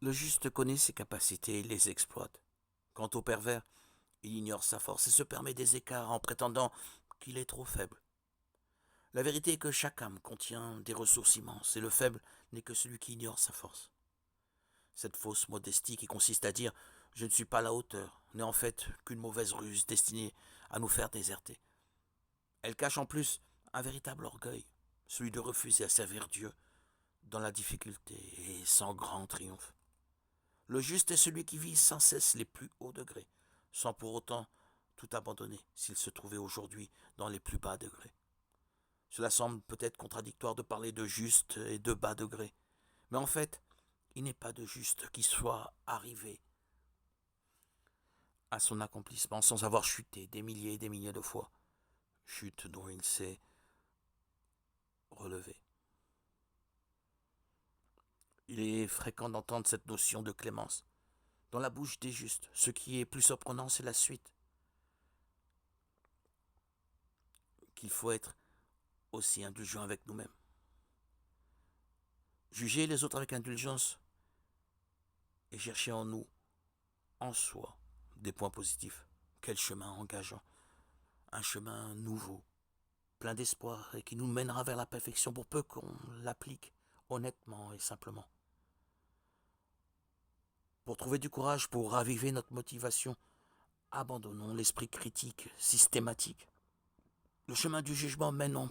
Le juste connaît ses capacités et les exploite. Quant au pervers, il ignore sa force et se permet des écarts en prétendant qu'il est trop faible. La vérité est que chaque âme contient des ressources immenses et le faible n'est que celui qui ignore sa force. Cette fausse modestie qui consiste à dire je ne suis pas à la hauteur n'est en fait qu'une mauvaise ruse destinée à nous faire déserter. Elle cache en plus un véritable orgueil, celui de refuser à servir Dieu dans la difficulté et sans grand triomphe. Le juste est celui qui vise sans cesse les plus hauts degrés, sans pour autant tout abandonner s'il se trouvait aujourd'hui dans les plus bas degrés. Cela semble peut-être contradictoire de parler de juste et de bas degrés, mais en fait, il n'est pas de juste qui soit arrivé à son accomplissement sans avoir chuté des milliers et des milliers de fois, chute dont il s'est relevé. Il est fréquent d'entendre cette notion de clémence dans la bouche des justes. Ce qui est plus surprenant, c'est la suite, qu'il faut être aussi indulgent avec nous-mêmes. Juger les autres avec indulgence et chercher en nous, en soi, des points positifs. Quel chemin engageant, un chemin nouveau, plein d'espoir et qui nous mènera vers la perfection pour peu qu'on l'applique honnêtement et simplement. Pour trouver du courage, pour raviver notre motivation, abandonnons l'esprit critique systématique. Le chemin du jugement mène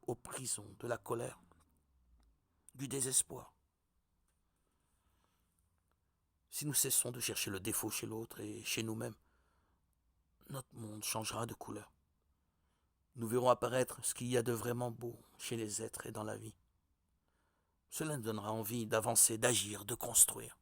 aux prisons de la colère, du désespoir. Si nous cessons de chercher le défaut chez l'autre et chez nous-mêmes, notre monde changera de couleur. Nous verrons apparaître ce qu'il y a de vraiment beau chez les êtres et dans la vie. Cela nous donnera envie d'avancer, d'agir, de construire.